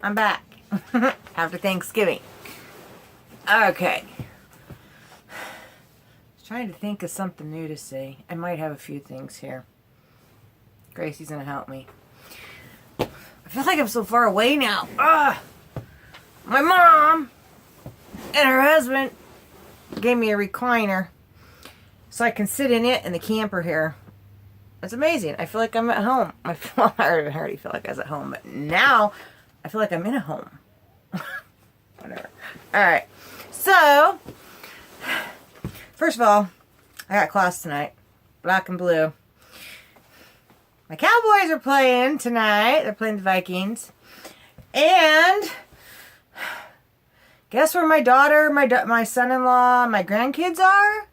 I'm back after Thanksgiving. Okay. Trying to think of something new to say. I might have a few things here. Gracie's gonna help me. I feel like I'm so far away now. My mom and her husband gave me a recliner so I can sit in it in the camper here. It's amazing. I feel like I'm at home. I already feel like I was at home, but now I feel like I'm in a home. Whatever. Alright. So, first of all, I got class tonight. Black and blue. My Cowboys are playing tonight. They're playing the Vikings. And guess where my daughter, my son-in-law, my grandkids are?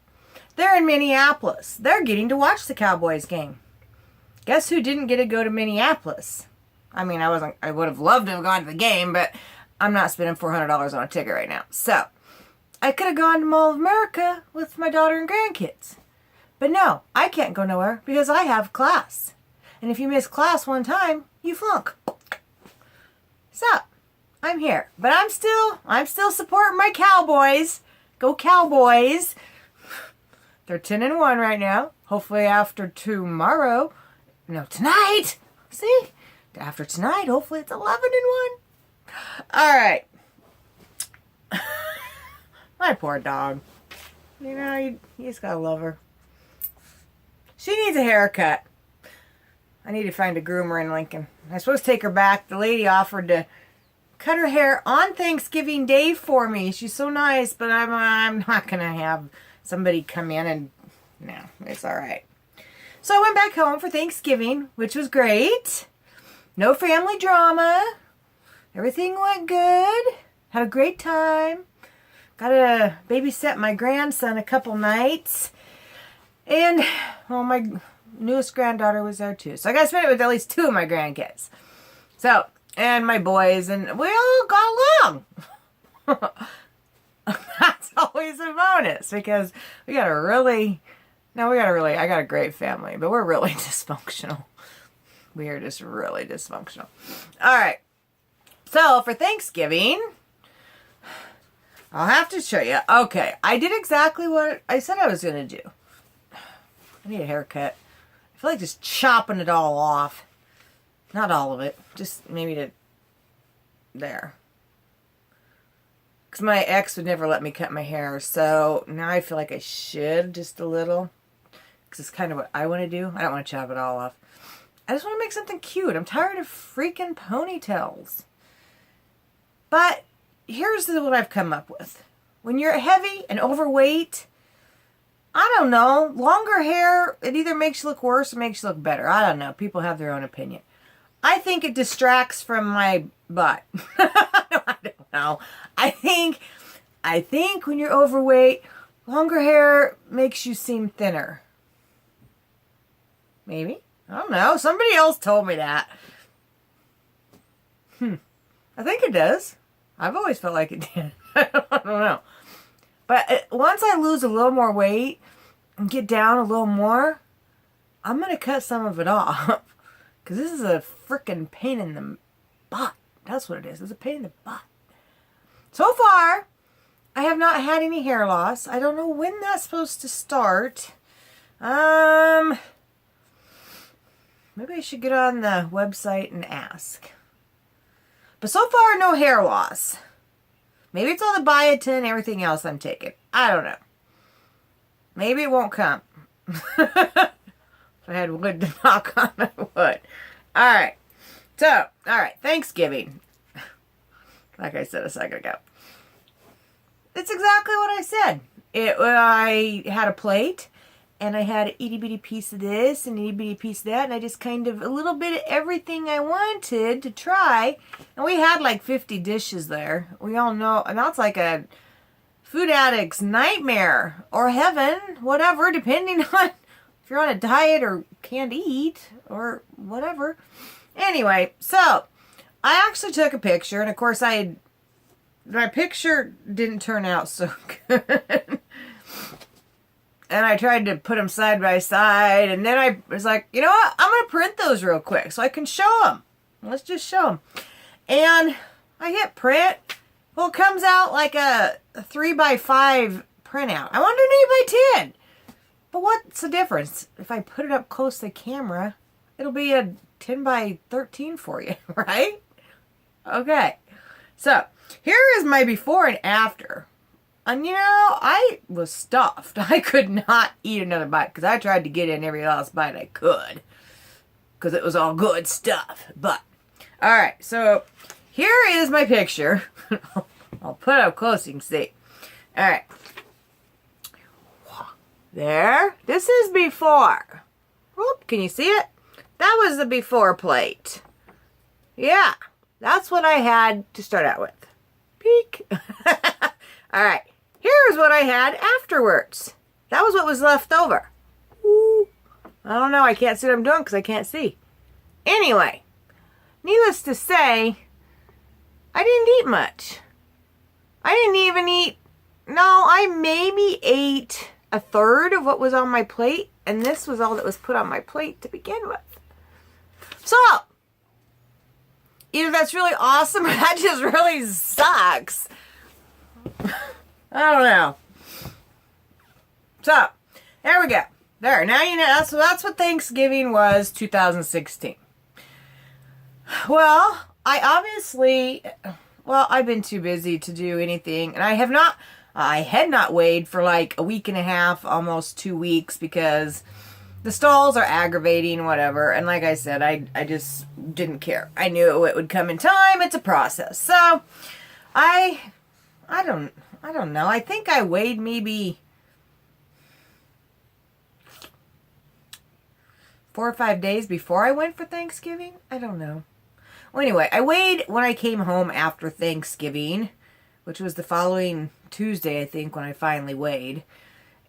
They're in Minneapolis. They're getting to watch the Cowboys game. Guess who didn't get to go to Minneapolis? I mean, I would have loved to have gone to the game, but I'm not spending $400 on a ticket right now. So, I could have gone to Mall of America with my daughter and grandkids. But no, I can't go nowhere because I have class. And if you miss class one time, you flunk. So, I'm here. But I'm still supporting my Cowboys. Go Cowboys. They're 10-1 right now. Hopefully after tomorrow. No, tonight. See? After tonight, hopefully it's 11-1. Alright. My poor dog. You know, you just gotta love her. She needs a haircut. I need to find a groomer in Lincoln. I was supposed to take her back. The lady offered to cut her hair on Thanksgiving Day for me. She's so nice, but I'm not gonna have somebody come in and... No, it's alright. So I went back home for Thanksgiving, which was great. No family drama. Everything went good. Had a great time. Got to babysit my grandson a couple nights. And, well, my newest granddaughter was there too. So I got to spend it with at least 2 of my grandkids. So, and my boys, and we all got along. That's always a bonus because I got a great family, but we're really dysfunctional. We are just really dysfunctional. All right. So for Thanksgiving, I'll have to show you. Okay. I did exactly what I said I was going to do. I need a haircut. I feel like just chopping it all off. Not all of it. Just maybe to there. Because my ex would never let me cut my hair. So now I feel like I should just a little. Because it's kind of what I want to do. I don't want to chop it all off. I just want to make something cute. I'm tired of freaking ponytails. But here's what I've come up with. When you're heavy and overweight, I don't know. Longer hair, it either makes you look worse or makes you look better. I don't know. People have their own opinion. I think it distracts from my butt. I don't know. I think when you're overweight, longer hair makes you seem thinner. Maybe. I don't know. Somebody else told me that. I think it does. I've always felt like it did. I don't know. But once I lose a little more weight and get down a little more, I'm going to cut some of it off. Because this is a freaking pain in the butt. That's what it is. It's a pain in the butt. So far, I have not had any hair loss. I don't know when that's supposed to start. Maybe I should get on the website and ask. But so far, no hair loss. Maybe it's all the biotin and everything else I'm taking. I don't know. Maybe it won't come. If I had wood to knock on, I would. Alright. So, alright. Thanksgiving. Like I said a second ago. It's exactly what I said. I had a plate. And I had an itty bitty piece of this and an itty bitty piece of that. And I just kind of, a little bit of everything I wanted to try. And we had like 50 dishes there. We all know, and that's like a food addict's nightmare. Or heaven, whatever, depending on if you're on a diet or can't eat. Or whatever. Anyway, so, I actually took a picture. And of course my picture didn't turn out so good. And I tried to put them side by side. And then I was like, you know what? I'm going to print those real quick so I can show them. Let's just show them. And I hit print. Well, it comes out like a 3x5 printout. I wanted an 8x10. But what's the difference? If I put it up close to the camera, it'll be a 10x13 for you, right? Okay. So, here is my before and after. And you know, I was stuffed. I could not eat another bite because I tried to get in every last bite I could. Because it was all good stuff. But, alright, so here is my picture. I'll put it up close so you can see. Alright. There. This is before. Whoop, can you see it? That was the before plate. Yeah, that's what I had to start out with. Peek. Alright. Here's what I had afterwards. That was what was left over. Ooh. I don't know. I can't see what I'm doing because I can't see. Anyway, needless to say, I didn't eat much. I didn't even eat... No, I maybe ate a third of what was on my plate. And this was all that was put on my plate to begin with. So, either that's really awesome or that just really sucks. I don't know. So, there we go. There, now you know. So that's what Thanksgiving was 2016. Well, I've been too busy to do anything. And I had not weighed for like a week and a half, almost 2 weeks, because the stalls are aggravating, whatever. And like I said, I just didn't care. I knew it would come in time. It's a process. So, I don't know. I think I weighed maybe 4 or 5 days before I went for Thanksgiving. I don't know. Well, anyway, I weighed when I came home after Thanksgiving, which was the following Tuesday, I think, when I finally weighed.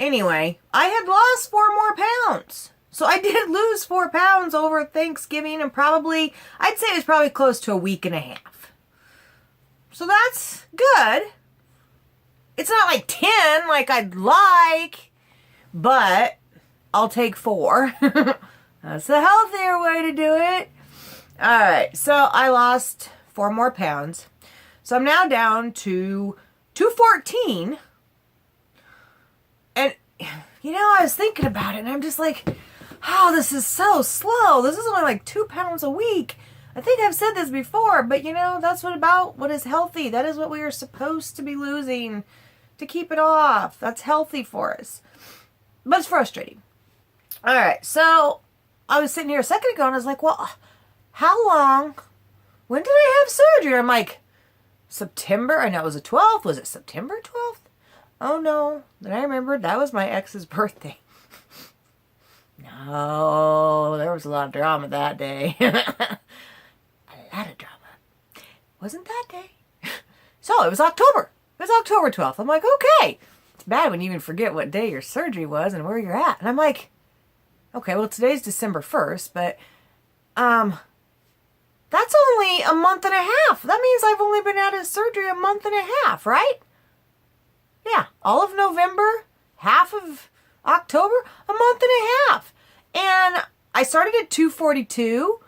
Anyway, I had lost 4 more pounds. So I did lose 4 pounds over Thanksgiving, and I'd say it was probably close to a week and a half. So that's good. It's not like 10 like I'd like, but I'll take 4. That's the healthier way to do it. Alright, so I lost 4 more pounds. So I'm now down to 214. And, you know, I was thinking about it, and I'm just like, oh, this is so slow. This is only like 2 pounds a week. I think I've said this before, but you know, that's what is healthy. That is what we are supposed to be losing to keep it off. That's healthy for us. But it's frustrating. Alright, so I was sitting here a second ago and I was like, well, when did I have surgery? I'm like, September? I know it was the 12th. Was it September 12th? Oh no. Then I remembered that was my ex's birthday. No, there was a lot of drama that day. A lot of drama. Wasn't that day? So, it was October. It was October 12th. I'm like, okay. It's bad when you even forget what day your surgery was and where you're at. And I'm like, okay, well, today's December 1st, but, that's only a month and a half. That means I've only been out of surgery a month and a half, right? Yeah, all of November, half of October, a month and a half. And I started at 242.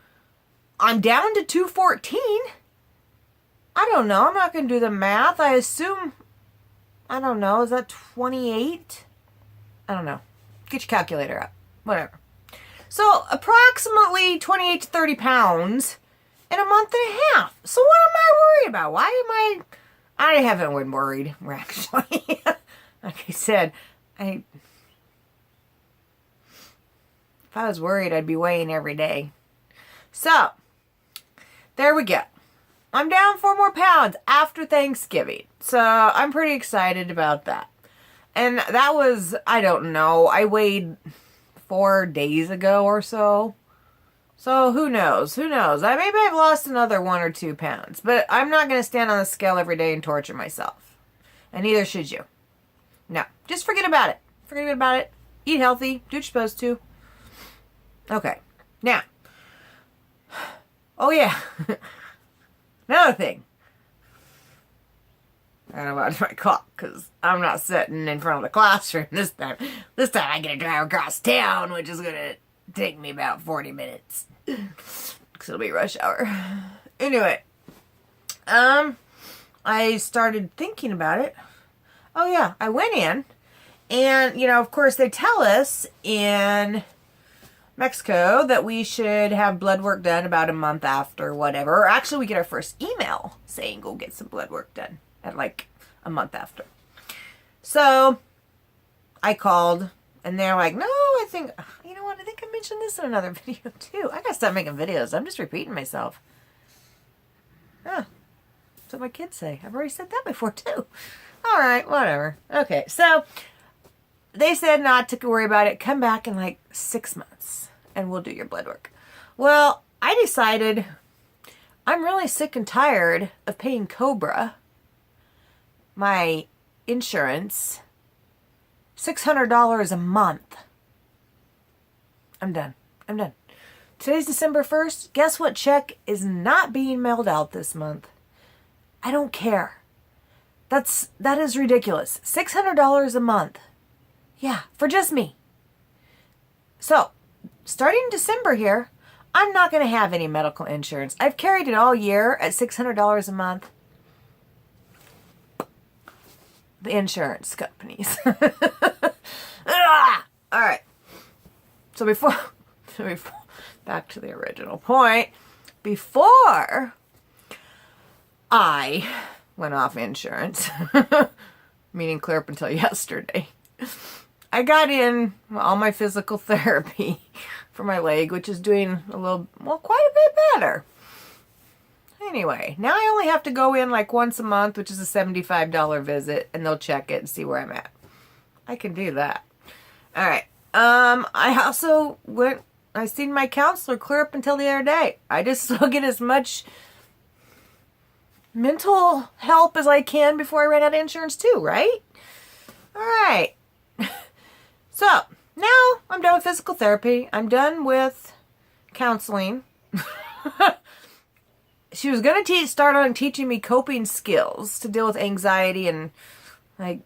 I'm down to 214. I don't know. I'm not going to do the math. I assume, I don't know. Is that 28? I don't know. Get your calculator up. Whatever. So approximately 28 to 30 pounds in a month and a half. So what am I worried about? Why am I haven't been worried, actually. Like I said, if I was worried, I'd be weighing every day. So, there we go. I'm down 4 more pounds after Thanksgiving. So, I'm pretty excited about that. And that was, I don't know, I weighed 4 days ago or so. So, who knows? Maybe I've lost another 1 or 2 pounds. But I'm not going to stand on the scale every day and torture myself. And neither should you. No. Just forget about it. Forget about it. Eat healthy. Do what you're supposed to. Okay. Now. Oh, yeah. Another thing. I don't know about my clock, because I'm not sitting in front of the classroom this time. This time I get to drive across town, which is going to take me about 40 minutes. Because it'll be rush hour. Anyway. I started thinking about it. Oh yeah, I went in and, of course they tell us in Mexico that we should have blood work done about a month after whatever. Or actually we get our first email saying go get some blood work done at like a month after. So I called and they're like, no, I think I mentioned this in another video too. I gotta stop making videos. I'm just repeating myself. Huh. That's what my kids say. I've already said that before too. All right, whatever. Okay, so they said not to worry about it. Come back in like 6 months and we'll do your blood work. Well, I decided I'm really sick and tired of paying Cobra, my insurance, $600 a month. I'm done. Today's December 1st. Guess what check is not being mailed out this month? I don't care. That is ridiculous. $600 a month. Yeah, for just me. So, starting December here, I'm not going to have any medical insurance. I've carried it all year at $600 a month. The insurance companies. All right. So before, back to the original point, before I went off insurance, meaning clear up until yesterday, I got in all my physical therapy for my leg, which is doing quite a bit better. Anyway, now I only have to go in like once a month, which is a $75 visit, and they'll check it and see where I'm at. I can do that. All right. I also I seen my counselor clear up until the other day. I just still get as much mental help as I can before I run out of insurance too, right? All right. So, now I'm done with physical therapy. I'm done with counseling. She was going to start on teaching me coping skills to deal with anxiety and I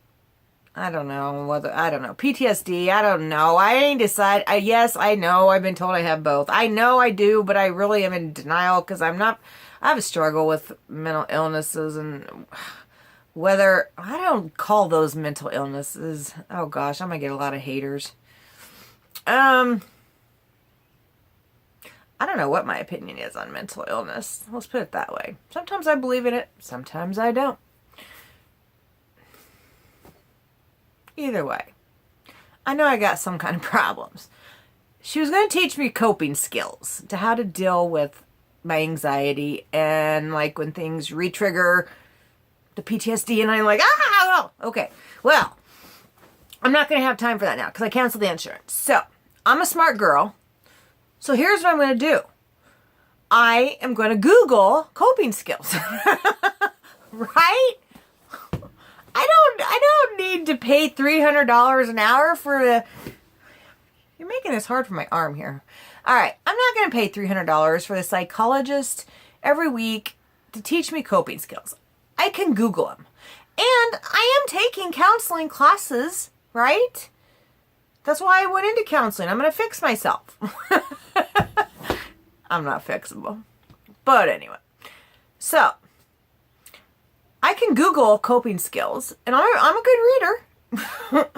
don't know, PTSD, I don't know. I ain't decided. Yes, I know. I've been told I have both. I know I do, but I really am in denial because I have a struggle with mental illnesses and I don't call those mental illnesses. Oh gosh, I'm going to get a lot of haters. I don't know what my opinion is on mental illness. Let's put it that way. Sometimes I believe in it. Sometimes I don't. Either way, I know I got some kind of problems. She was going to teach me coping skills to how to deal with my anxiety and like when things re-trigger the PTSD and I'm like, okay. Well, I'm not going to have time for that now because I canceled the insurance. So, I'm a smart girl. So here's what I'm going to do. I am going to Google coping skills. Right? I don't need to pay $300 an hour for You're making this hard for my arm here. All right, I'm not going to pay $300 for the psychologist every week to teach me coping skills. I can Google them. And I am taking counseling classes, right? That's why I went into counseling. I'm going to fix myself. I'm not fixable. But anyway. So, I can Google coping skills, and I'm a good reader.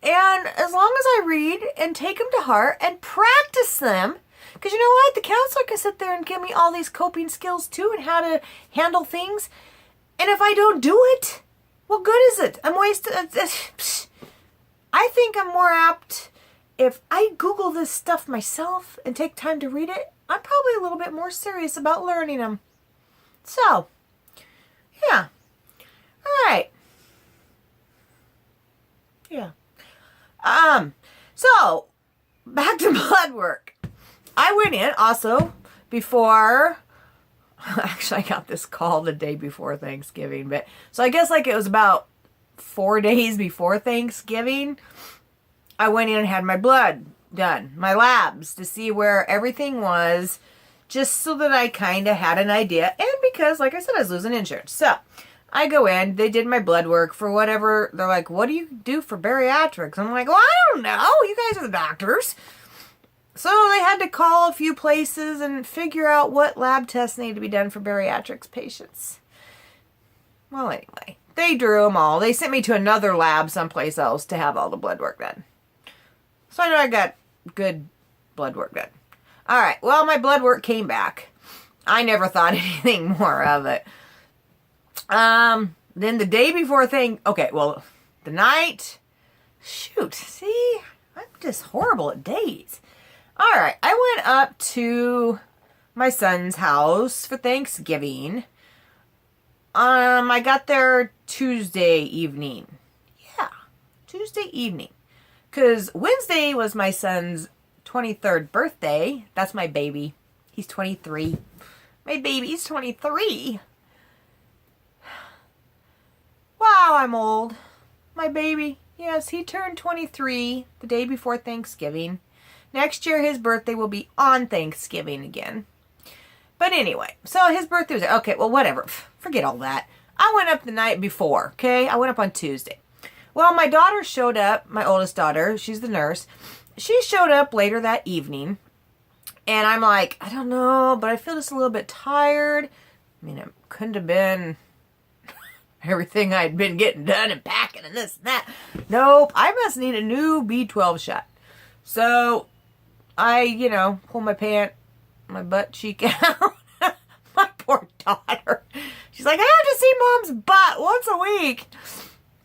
And as long as I read and take them to heart and practice them, because you know what? The counselor can sit there and give me all these coping skills too and how to handle things. And if I don't do it, what good is it? I'm wasting. I think I'm more apt if I Google this stuff myself and take time to read it. I'm probably a little bit more serious about learning them. So, yeah. All right. Yeah. So, back to blood work. I went in also before, actually I got this call the day before Thanksgiving, but, so I guess like it was about 4 days before Thanksgiving, I went in and had my blood done, my labs, to see where everything was, just so that I kind of had an idea, and because, like I said, I was losing insurance. So, I go in, they did my blood work for whatever, they're like, what do you do for bariatrics? I'm like, well, I don't know, you guys are the doctors. So they had to call a few places and figure out what lab tests need to be done for bariatrics patients. Well, anyway, they drew them all. They sent me to another lab someplace else to have all the blood work done. So I know I got good blood work done. All right, well, my blood work came back. I never thought anything more of it. Then the day before the night, shoot, see, I'm just horrible at days. All right, I went up to my son's house for Thanksgiving. I got there Tuesday evening. Yeah, Tuesday evening. Because Wednesday was my son's 23rd birthday. That's my baby. He's 23. My baby's 23. Wow, I'm old. My baby, yes, he turned 23 the day before Thanksgiving. Next year, his birthday will be on Thanksgiving again. But anyway, so his birthday was... Okay, well, whatever. Forget all that. I went up the night before, okay? I went up on Tuesday. Well, my daughter showed up, my oldest daughter. She's the nurse. She showed up later that evening. And I'm like, I don't know, but I feel just a little bit tired. I mean, it couldn't have been everything I'd been getting done and packing and this and that. Nope, I must need a new B12 shot. So I, pull my butt cheek out. My poor daughter. She's like, I have to see Mom's butt once a week.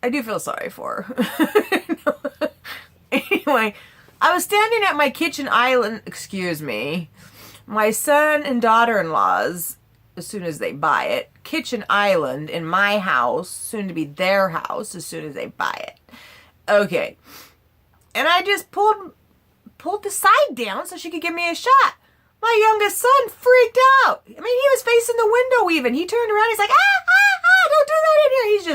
I do feel sorry for her. Anyway, I was standing at my kitchen island, my son and daughter-in-law's, as soon as they buy it, kitchen island in my house, soon to be their house, as soon as they buy it. Okay. And I just pulled the side down so she could give me a shot. My youngest son freaked out. I mean, he was facing the window even. He turned around. He's like, don't do that in here. He's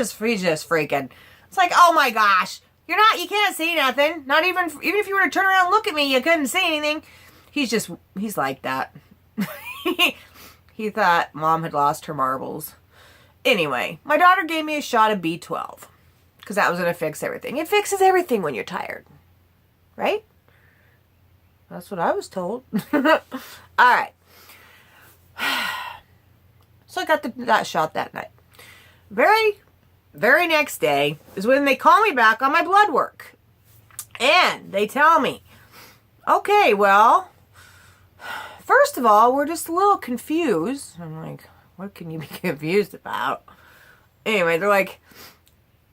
just freaking. It's like, oh my gosh. You can't see nothing. Not even if you were to turn around and look at me, you couldn't see anything. He's like that. He thought Mom had lost her marbles. Anyway, my daughter gave me a shot of B12 because that was going to fix everything. It fixes everything when you're tired. Right? That's what I was told. All right. So I got that shot that night. Very, very next day is when they call me back on my blood work. And they tell me, okay, well, first of all, we're just a little confused. I'm like, what can you be confused about? Anyway, they're like,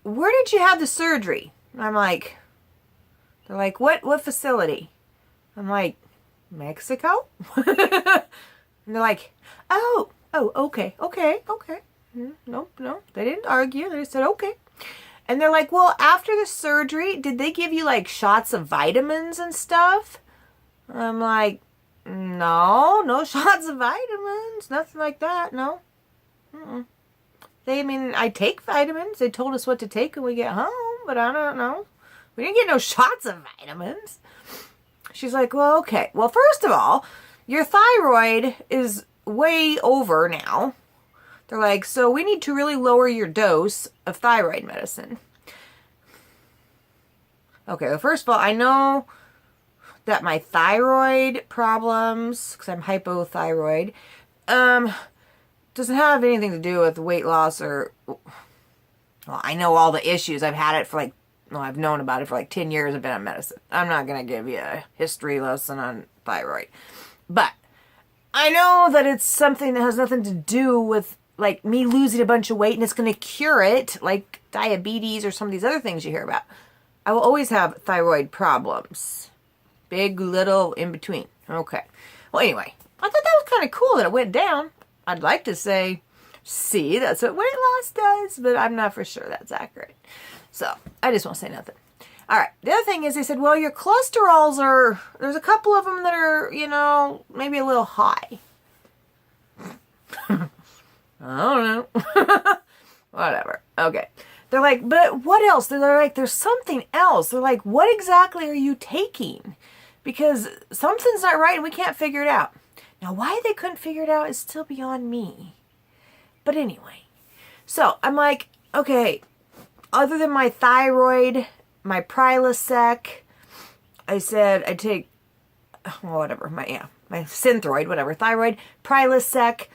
where did you have the surgery? And they're like, what facility? I'm like, Mexico? And they're like, oh, okay. No, they didn't argue. They just said, okay. And they're like, well, after the surgery, did they give you like shots of vitamins and stuff? I'm like, no shots of vitamins. Nothing like that, no. I take vitamins. They told us what to take when we get home, but I don't know. We didn't get no shots of vitamins. She's like, well, okay. Well, first of all, your thyroid is way over now. They're like, so we need to really lower your dose of thyroid medicine. Okay, well, first of all, I know that my thyroid problems, because I'm hypothyroid, doesn't have anything to do with weight loss or... Well, I know all the issues. I've had it for I've known about it for 10 years. I've been on medicine. I'm not going to give you a history lesson on thyroid. But I know that it's something that has nothing to do with me losing a bunch of weight and it's going to cure it, like diabetes or some of these other things you hear about. I will always have thyroid problems. Big, little, in between. Okay. Well, anyway, I thought that was kind of cool that it went down. I'd like to say, see, that's what weight loss does, but I'm not for sure that's accurate. So, I just won't say nothing. All right. The other thing is they said, well, your cholesterols there's a couple of them that are, maybe a little high. I don't know. Whatever. Okay. They're like, but what else? They're like, there's something else. They're like, what exactly are you taking? Because something's not right and we can't figure it out. Now, why they couldn't figure it out is still beyond me. But anyway. So, I'm like, okay, other than my thyroid, my Prilosec, I said I take whatever, my Synthroid, whatever, thyroid, Prilosec.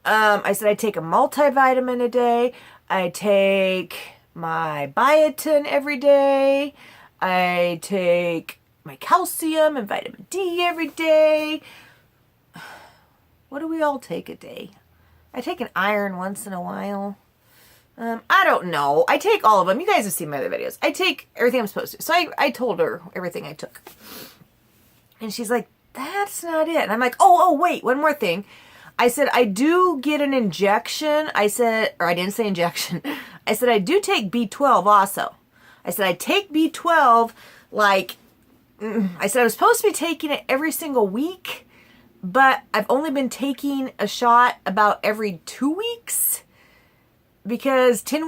I said I take a multivitamin a day. I take my biotin every day. I take my calcium and vitamin D every day. What do we all take a day? I take an iron once in a while. I don't know. I take all of them. You guys have seen my other videos. I take everything I'm supposed to. So I told her everything I took. And she's like, that's not it. And I'm like, oh, wait, one more thing. I said, I do get an injection. I didn't say injection. I said, I do take B12 also. I said, I take B12 like, I said I was supposed to be taking it every single week, but I've only been taking a shot about every 2 weeks because 10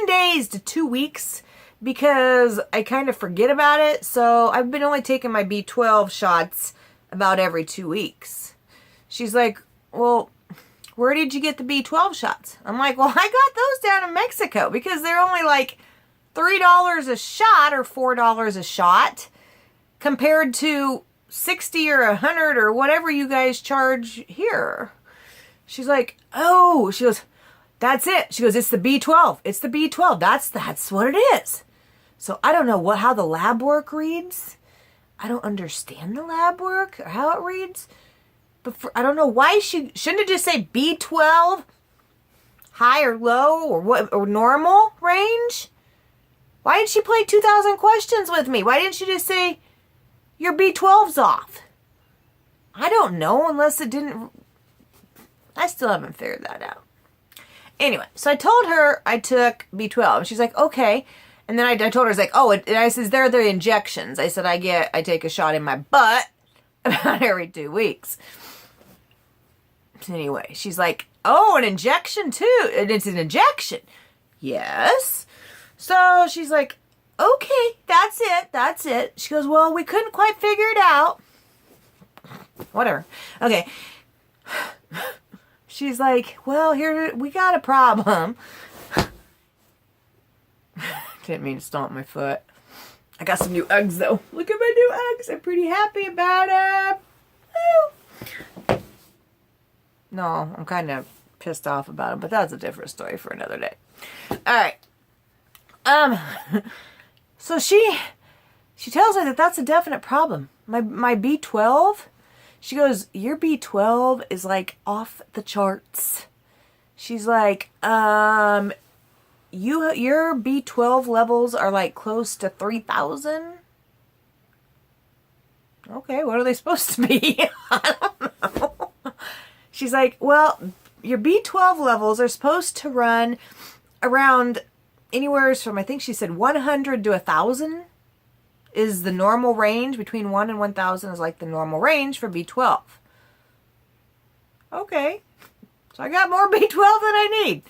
days to 2 weeks because I kind of forget about it. So I've been only taking my B12 shots about every 2 weeks. She's like, well, where did you get the B12 shots? I'm like, well, I got those down in Mexico because they're only like $3 a shot or $4 a shot compared to 60 or 100 or whatever you guys charge here. She's like, oh, she goes, that's it. She goes, it's the B12. It's the B12. That's what it is. So I don't know how the lab work reads. I don't understand the lab work or how it reads. But I don't know why shouldn't it just say B12 high or low or what or normal range? Why did she play 2,000 questions with me? Why didn't she just say your B12's off? I don't know unless it didn't. I still haven't figured that out. Anyway, so I told her I took B12 and she's like, okay. And then I told her, I was like, oh, and I says, they're the injections. I said, I take a shot in my butt about every 2 weeks. Anyway, she's like, oh, an injection too. And it's an injection. Yes. So she's like, okay, that's it. She goes, well, we couldn't quite figure it out. Whatever. Okay. She's like, well, here, we got a problem. Didn't mean to stomp my foot. I got some new Uggs though. Look at my new Uggs. I'm pretty happy about them. Woo. No, I'm kind of pissed off about them, but that's a different story for another day. All right. So she tells me that that's a definite problem. My B12, she goes, your B12 is like off the charts. She's like, your B12 levels are like close to 3,000. Okay, what are they supposed to be? I don't know. She's like, well, your B12 levels are supposed to run around anywhere from, I think she said 100 to 1,000 is the normal range. Between 1 and 1,000 is like the normal range for B12. Okay. So I got more B12 than I need.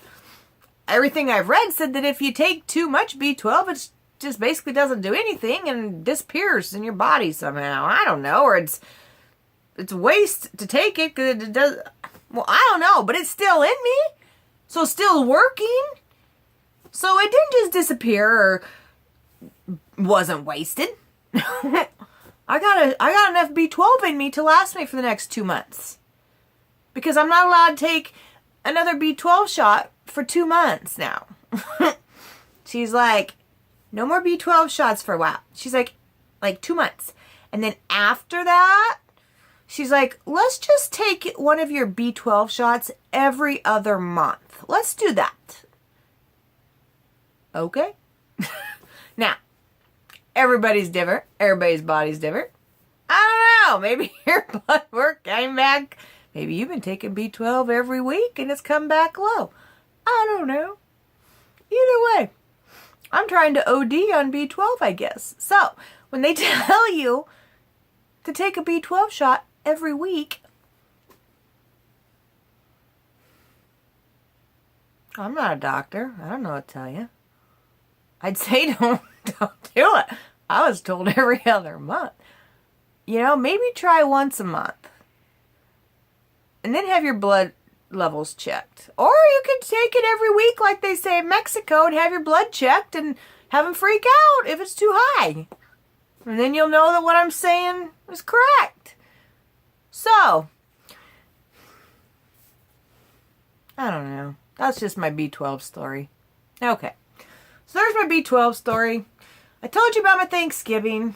Everything I've read said that if you take too much B12, it just basically doesn't do anything and disappears in your body somehow. I don't know. Or it's waste to take it because it does. Well, I don't know, but it's still in me. So it's still working. So it didn't just disappear or wasn't wasted. I got enough B12 in me to last me for the next 2 months. Because I'm not allowed to take another B12 shot for 2 months now. She's like, no more B12 shots for a while. She's like 2 months. And then after that, she's like, let's just take one of your B12 shots every other month. Let's do that. Okay. Now, everybody's different. Everybody's body's different. I don't know. Maybe your blood work came back. Maybe you've been taking B12 every week and it's come back low. I don't know. Either way, I'm trying to OD on B12, I guess. So, when they tell you to take a B12 shot every week, I'm not a doctor. I don't know what to tell you. I'd say don't do it. I was told every other month. You know, maybe try once a month. And then have your blood levels checked. Or you could take it every week like they say in Mexico and have your blood checked and have them freak out if it's too high. And then you'll know that what I'm saying is correct. So, I don't know. That's just my B12 story. Okay. So there's my B12 story. I told you about my Thanksgiving.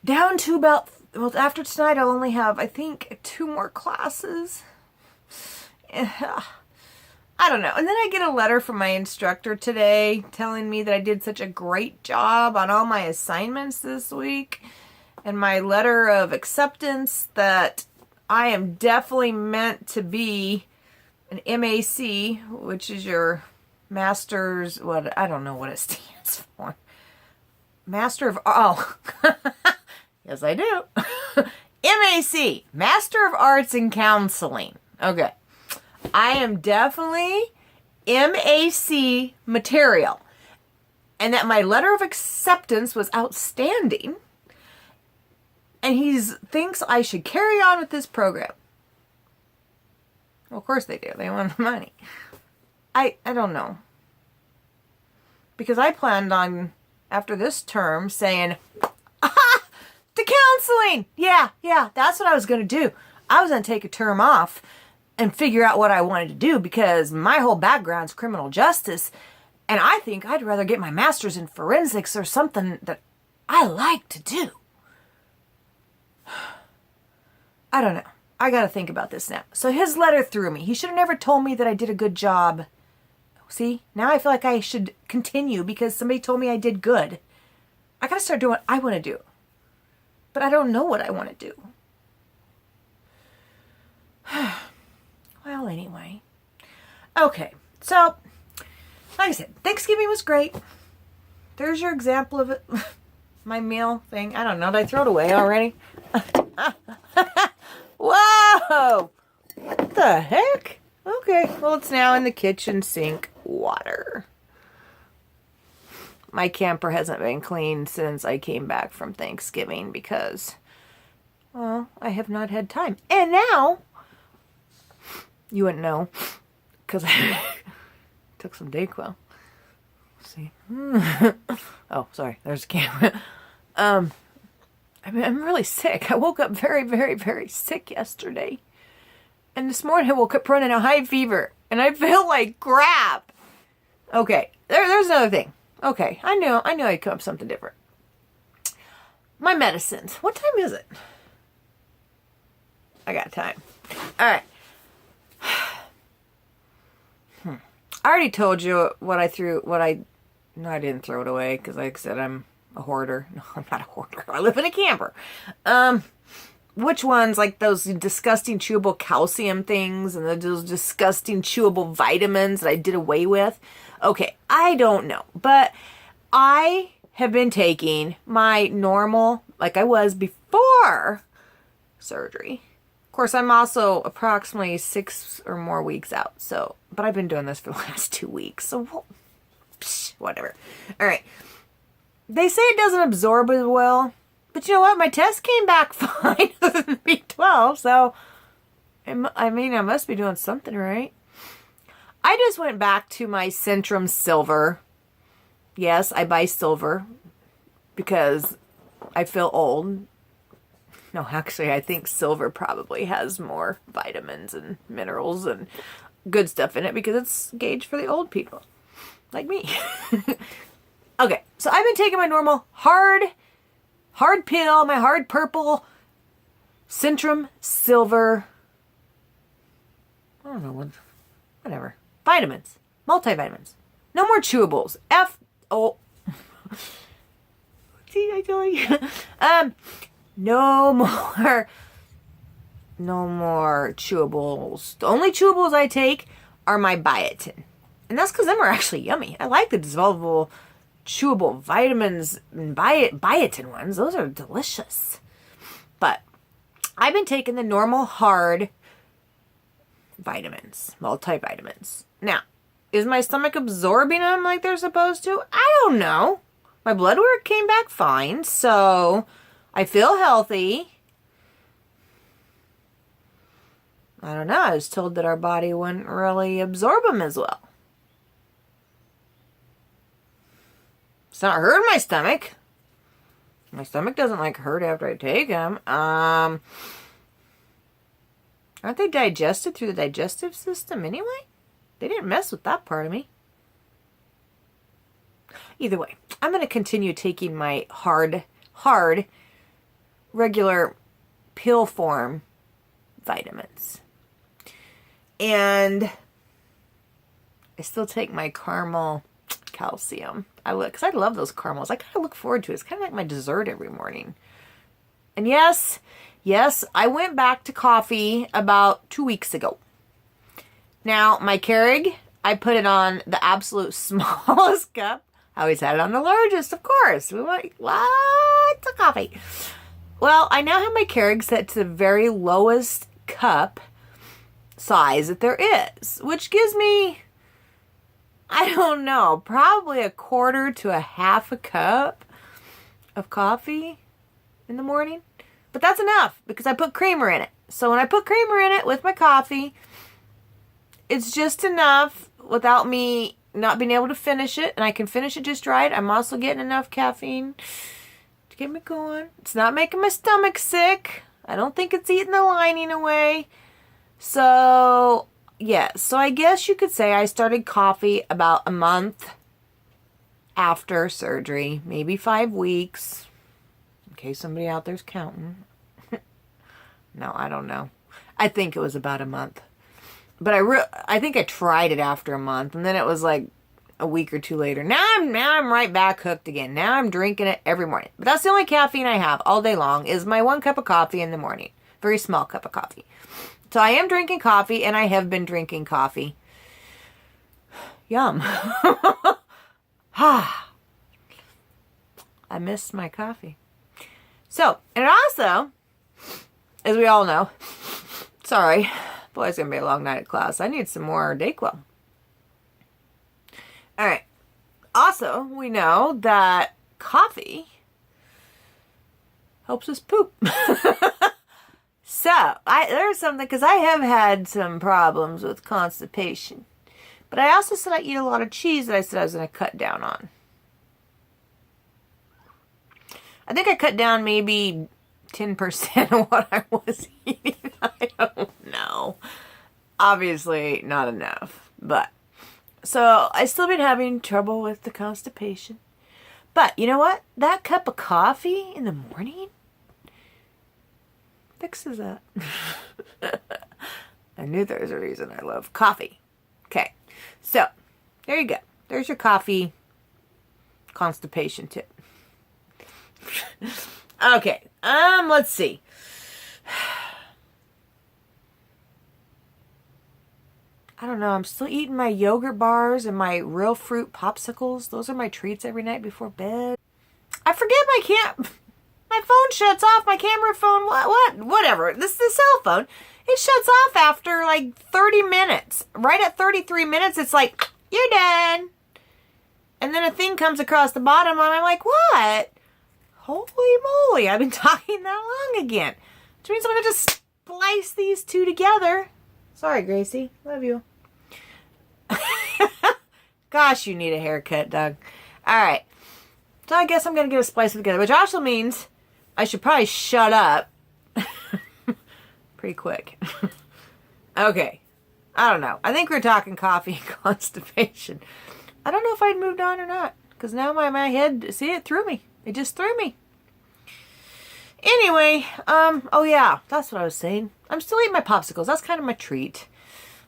Down to about, well, after tonight I'll only have, I think, 2 more classes. I don't know. And then I get a letter from my instructor today telling me that I did such a great job on all my assignments this week. And my letter of acceptance that I am definitely meant to be an MAC, which is your master's, what, I don't know what it stands for. Master of, oh, yes I do. MAC, Master of Arts in Counseling. Okay. I am definitely MAC material. And that my letter of acceptance was outstanding. And he thinks I should carry on with this program. Well, of course they do. They want the money. I don't know. Because I planned on, after this term, saying, aha! To counseling! Yeah, that's what I was going to do. I was going to take a term off and figure out what I wanted to do because my whole background's criminal justice. And I think I'd rather get my master's in forensics or something that I like to do. I don't know. I got to think about this now. So his letter threw me. He should have never told me that I did a good job. See, now I feel like I should continue because somebody told me I did good. I got to start doing what I want to do. But I don't know what I want to do. Well, anyway. Okay, so, like I said, Thanksgiving was great. There's your example of it. My meal thing. I don't know. Did I throw it away already? Whoa! What the heck? Okay, well, it's now in the kitchen sink water. My camper hasn't been cleaned since I came back from Thanksgiving because, well, I have not had time. And now, you wouldn't know because I took some Dayquil. See? Oh, sorry. There's the camera. I'm really sick. I woke up very, very, very sick yesterday. And this morning I woke up running a high fever. And I feel like crap. Okay. There's another thing. Okay. I knew I'd come up with something different. My medicines. What time is it? I got time. Alright. I already told you what I threw, no, I didn't throw it away because like I said, I'm a hoarder. No, I'm not a hoarder. I live in a camper. Which ones? Like those disgusting chewable calcium things and those disgusting chewable vitamins that I did away with? Okay, I don't know. But I have been taking my normal, like I was before surgery. Of course, I'm also approximately 6 or more weeks out. So, but I've been doing this for the last 2 weeks. So, whatever. All right. They say it doesn't absorb as well. But you know what? My test came back fine other than B12. So, I mean, I must be doing something right. I just went back to my Centrum Silver. Yes, I buy silver because I feel old. No, actually, I think silver probably has more vitamins and minerals and good stuff in it because it's gauged for the old people. Like me. Okay, so I've been taking my normal hard pill, my hard purple Centrum Silver. I don't know, whatever. Vitamins. Multivitamins. No more chewables. See, I tell you. No more chewables. The only chewables I take are my biotin. And that's because them are actually yummy. I like the dissolvable chewable vitamins and biotin ones. Those are delicious. But I've been taking the normal hard vitamins, multivitamins. Now, is my stomach absorbing them like they're supposed to? I don't know. My blood work came back fine, so I feel healthy. I don't know. I was told that our body wouldn't really absorb them as well. It's not hurting my stomach. My stomach doesn't like hurt after I take them. Aren't they digested through the digestive system anyway? They didn't mess with that part of me. Either way, I'm going to continue taking my hard, regular pill form vitamins. And I still take my caramel calcium. Because I love those caramels. I kind of look forward to it. It's kind of like my dessert every morning. And yes, I went back to coffee about 2 weeks ago. Now, my Keurig, I put it on the absolute smallest cup. I always had it on the largest, of course. We want lots of coffee. Well, I now have my Keurig set to the very lowest cup size that there is, which gives me, I don't know, probably a quarter to a half a cup of coffee in the morning. But that's enough because I put creamer in it. So when I put creamer in it with my coffee, it's just enough without me not being able to finish it. And I can finish it just right. I'm also getting enough caffeine to get me going. It's not making my stomach sick. I don't think it's eating the lining away. So, yeah. So I guess you could say I started coffee about a month after surgery. Maybe 5 weeks. In case somebody out there's counting. No, I don't know. I think it was about a month. But I think I tried it after a month. And then it was like a week or two later. Now I'm right back hooked again. Now I'm drinking it every morning. But that's the only caffeine I have all day long is my 1 cup of coffee in the morning. Very small cup of coffee. So I am drinking coffee and I have been drinking coffee. Yum. I miss my coffee. So, and also, as we all know, sorry, boy, it's going to be a long night at class. I need some more Dayquil. All right. Also, we know that coffee helps us poop. So, there's something, because I have had some problems with constipation. But I also said I eat a lot of cheese that I said I was going to cut down on. I think I cut down maybe 10% of what I was eating. I don't know. Obviously, not enough. But, so I still been having trouble with the constipation. But, you know what? That cup of coffee in the morning fixes that. I knew there was a reason I love coffee. Okay. So, there you go. There's your coffee constipation tip. Okay. Let's see. I don't know. I'm still eating my yogurt bars and my real fruit popsicles. Those are my treats every night before bed. I forget my phone shuts off. My camera phone, whatever. This is the cell phone. It shuts off after like 30 minutes. Right at 33 minutes, it's like, you're done. And then a thing comes across the bottom and I'm like, what? Holy moly, I've been talking that long again. Which means I'm going to just splice these two together. Sorry, Gracie. Love you. Gosh, you need a haircut, Doug. Alright. So I guess I'm going to get a splice together, which also means I should probably shut up pretty quick. Okay. I don't know. I think we're talking coffee and constipation. I don't know if I'd moved on or not. Because now my head, see, it threw me. It just threw me. Anyway, oh yeah, that's what I was saying. I'm still eating my popsicles. That's kind of my treat.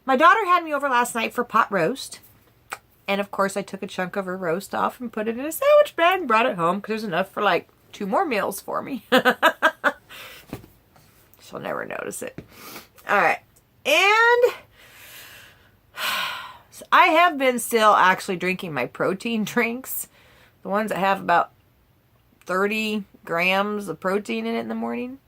My daughter had me over last night for pot roast. And of course, I took a chunk of her roast off and put it in a sandwich bag and brought it home because there's enough for like 2 more meals for me. She'll never notice it. All right. And so I have been still actually drinking my protein drinks. The ones that have about 30 grams of protein in it in the morning.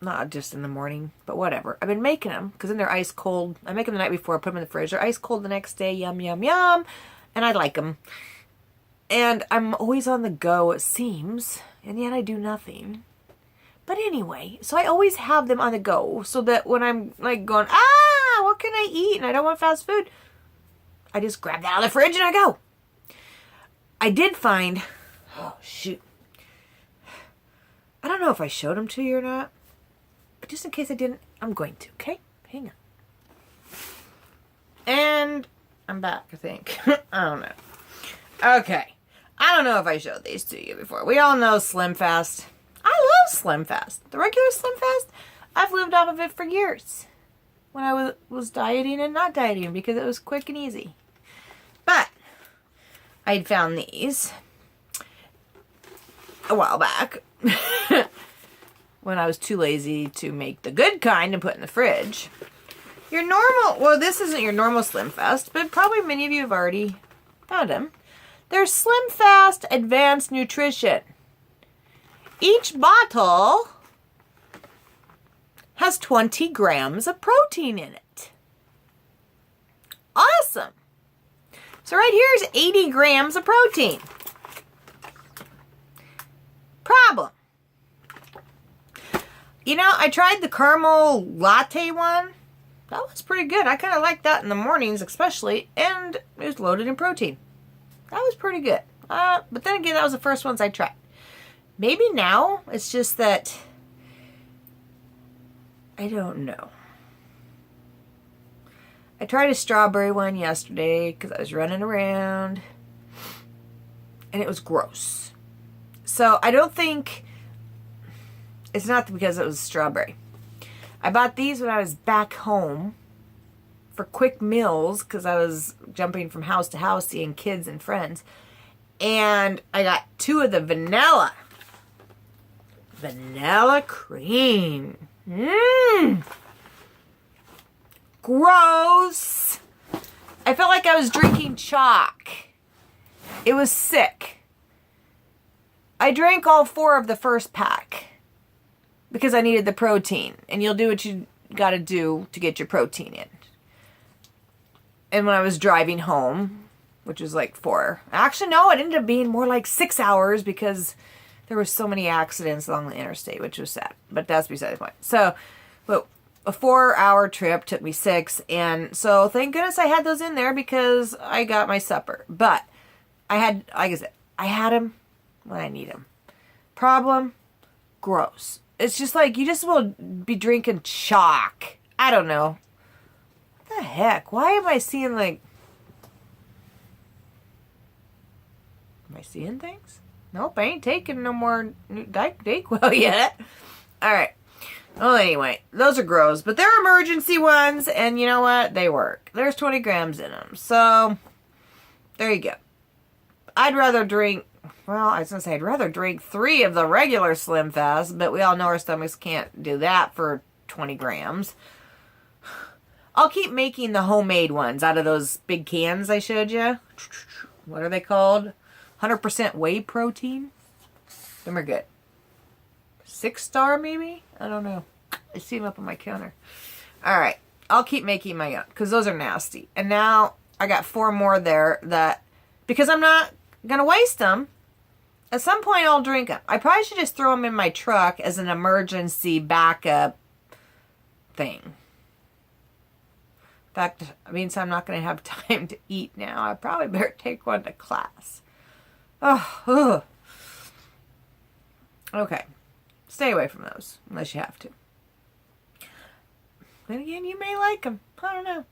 Not just in the morning, but whatever. I've been making them because then they're ice cold. I make them the night before. I put them in the fridge. They're ice cold the next day. Yum, yum, yum. And I like them. And I'm always on the go, it seems. And yet I do nothing. But anyway, so I always have them on the go. So that when I'm like going, what can I eat? And I don't want fast food. I just grab that out of the fridge and I go. I did find, oh shoot, I don't know if I showed them to you or not, but just in case I didn't, I'm going to, okay? Hang on. And I'm back, I think. I don't know. Okay. I don't know if I showed these to you before. We all know Slim Fast. I love Slim Fast. The regular Slim Fast, I've lived off of it for years. When I was dieting and not dieting because it was quick and easy. But I'd found these a while back when I was too lazy to make the good kind and put in the fridge. Your normal, well, this isn't your normal Slim Fast, but probably many of you have already found them. They're Slim Fast Advanced Nutrition. Each bottle has 20 grams of protein in it. Awesome. So right here is 80 grams of protein. Problem. You know, I tried the caramel latte one. That was pretty good. I kind of like that in the mornings especially. And it was loaded in protein. That was pretty good. But then again, that was the first ones I tried. Maybe now it's just that I don't know. I tried a strawberry one yesterday because I was running around. And it was gross. So I don't think... It's not because it was strawberry. I bought these when I was back home for quick meals because I was jumping from house to house seeing kids and friends. And I got 2 of the vanilla cream. Mmm. Gross. I felt like I was drinking chalk. It was sick. I drank all 4 of the first pack because I needed the protein. And you'll do what you got to do to get your protein in. And when I was driving home, which was like 4. Actually, no, it ended up being more like 6 hours because there were so many accidents along the interstate, which was sad. But that's beside the point. So, but a 4-hour trip took me 6. And so thank goodness I had those in there because I got my supper. But I had, like I said, I had them when I need them. Problem, gross. It's just like you just will be drinking chalk. I don't know. What the heck? Why am I seeing like... Am I seeing things? Nope, I ain't taking no more Dayquil yet. Alright. Well, anyway, those are gross. But they're emergency ones, and you know what? They work. There's 20 grams in them. So, there you go. I'd rather drink... Well, I was going to say I'd rather drink 3 of the regular Slim Fast, but we all know our stomachs can't do that for 20 grams. I'll keep making the homemade ones out of those big cans I showed you. What are they called? 100% whey protein. Them are good. 6-star maybe? I don't know. I see them up on my counter. Alright. I'll keep making my own because those are nasty. And now I got 4 more there that, because I'm not going to waste them, at some point I'll drink them. I probably should just throw them in my truck as an emergency backup thing. In fact, it means I'm not going to have time to eat now. I probably better take one to class. Oh, ugh. Okay. Stay away from those, unless you have to. Then again, you may like them. I don't know.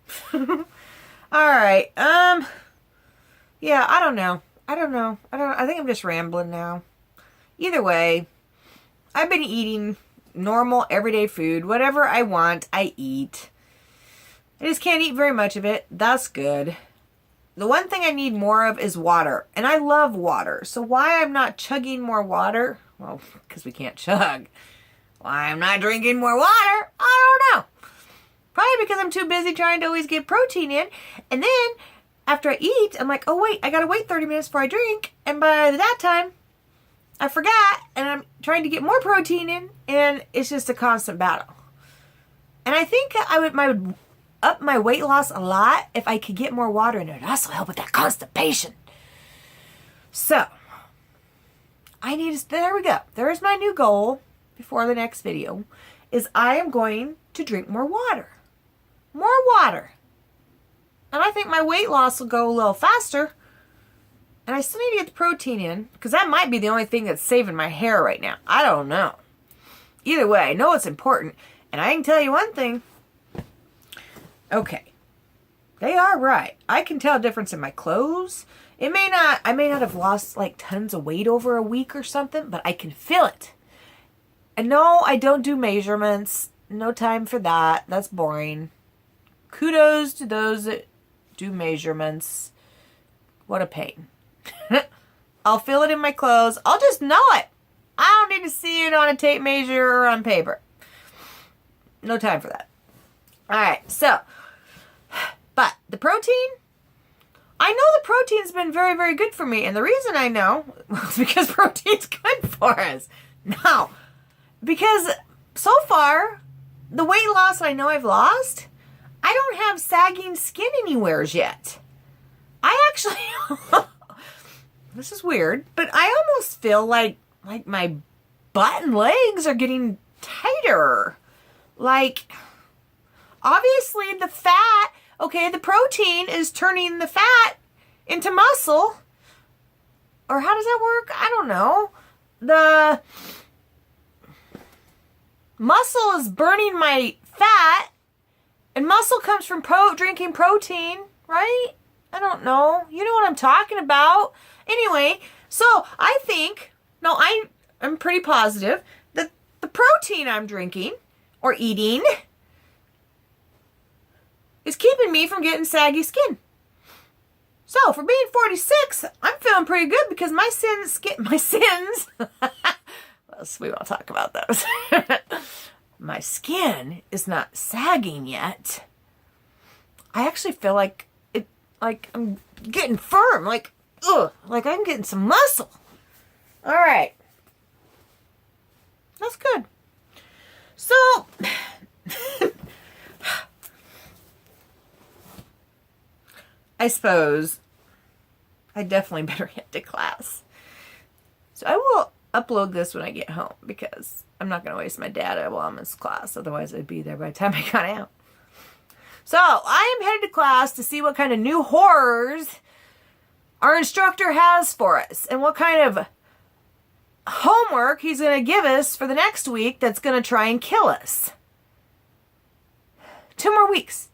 Alright, yeah, I don't know. I think I'm just rambling now. Either way, I've been eating normal, everyday food. Whatever I want, I eat. I just can't eat very much of it. That's good. The one thing I need more of is water. And I love water. So why I'm not chugging more water? Well, because we can't chug. Why I'm not drinking more water? I don't know. Probably because I'm too busy trying to always get protein in. And then, after I eat, I'm like, oh wait, I gotta wait 30 minutes before I drink. And by that time, I forgot. And I'm trying to get more protein in. And it's just a constant battle. And I think I would up my weight loss a lot if I could get more water in there. It'd also help with that constipation. So, there we go. There's my new goal before the next video, is I am going to drink more water. More water. And I think my weight loss will go a little faster. And I still need to get the protein in, because that might be the only thing that's saving my hair right now. I don't know. Either way, I know it's important. And I can tell you one thing. Okay. They are right. I can tell a difference in my clothes. I may not have lost like tons of weight over a week or something, but I can feel it. And no, I don't do measurements. No time for that. That's boring. Kudos to those that do measurements. What a pain. I'll feel it in my clothes. I'll just know it. I don't need to see it on a tape measure or on paper. No time for that. All right, so, but the protein, I know the protein's been very, very good for me. And the reason I know is because protein's good for us. Now, because so far, the weight loss I know I've lost, I don't have sagging skin anywheres yet. I actually, this is weird, but I almost feel like my butt and legs are getting tighter. Like, obviously the fat, okay, the protein is turning the fat into muscle. Or how does that work? I don't know. The muscle is burning my fat, and muscle comes from drinking protein, right? I don't know. You know what I'm talking about. Anyway, so I think, no, I'm pretty positive that the protein I'm drinking or eating is keeping me from getting saggy skin. So for being 46, I'm feeling pretty good because my sins, well, we won't talk about those. My skin is not sagging yet. I actually feel like I'm getting firm, like I'm getting some muscle. All right. That's good. So, I suppose I definitely better head to class. So I will upload this when I get home because I'm not going to waste my data while I'm in class. Otherwise, I'd be there by the time I got out. So, I am headed to class to see what kind of new horrors our instructor has for us and what kind of homework he's going to give us for the next week that's going to try and kill us. 2 more weeks.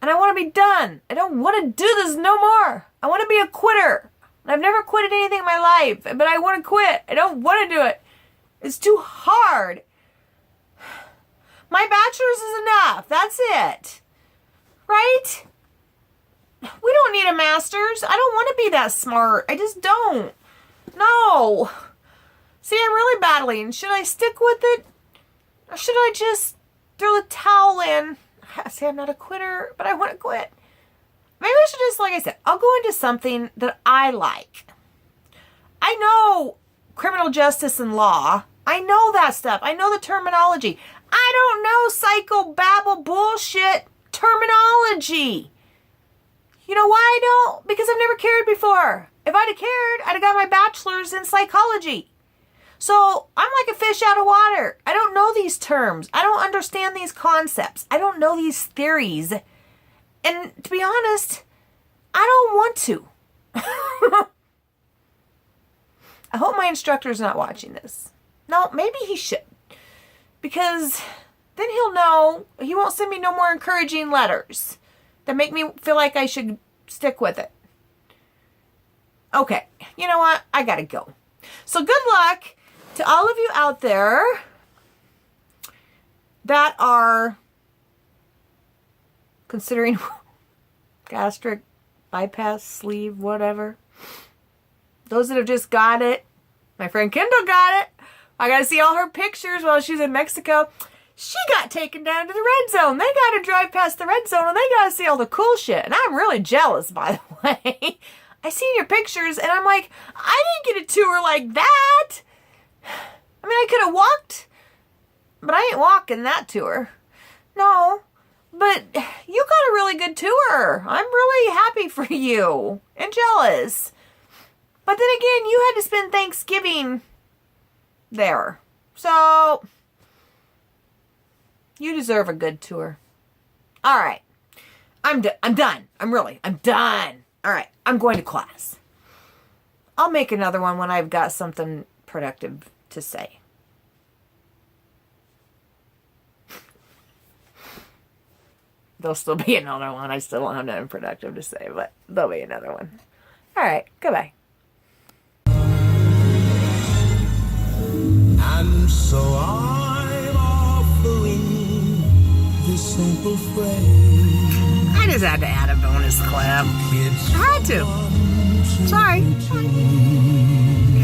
And I want to be done. I don't want to do this no more. I want to be a quitter. I've never quitted anything in my life, but I want to quit. I don't want to do it. It's too hard. My bachelor's is enough. That's it. Right? We don't need a master's. I don't want to be that smart. I just don't. No. See, I'm really battling. Should I stick with it? Or should I just throw the towel in? See, I'm not a quitter, but I want to quit. Maybe I should just, like I said, I'll go into something that I like. I know criminal justice and law. I know that stuff. I know the terminology. I don't know psycho-babble bullshit terminology. You know why I don't? Because I've never cared before. If I'd have cared, I'd have got my bachelor's in psychology. So I'm like a fish out of water. I don't know these terms. I don't understand these concepts. I don't know these theories. And to be honest, I don't want to. I hope my instructor's not watching this. No, maybe he should. Because then he'll know he won't send me no more encouraging letters that make me feel like I should stick with it. Okay, you know what? I gotta go. So good luck to all of you out there that are considering gastric bypass, sleeve, whatever. Those that have just got it. My friend Kendall got it. I got to see all her pictures while she's in Mexico. She got taken down to the red zone. They got to drive past the red zone and they got to see all the cool shit. And I'm really jealous, by the way. I seen your pictures and I'm like, I didn't get a tour like that. I mean, I could have walked, but I ain't walking that tour. No, but you got a really good tour. I'm really happy for you and jealous. But then again, you had to spend Thanksgiving there. So, you deserve a good tour. All right. I'm done. I'm done. All right, I'm going to class. I'll make another one when I've got something productive to say. There'll still be another one. I still won't have nothing productive to say, but there'll be another one. All right, goodbye. And so I'm offering this simple phrase. I just had to add a bonus clip. I had to. Sorry.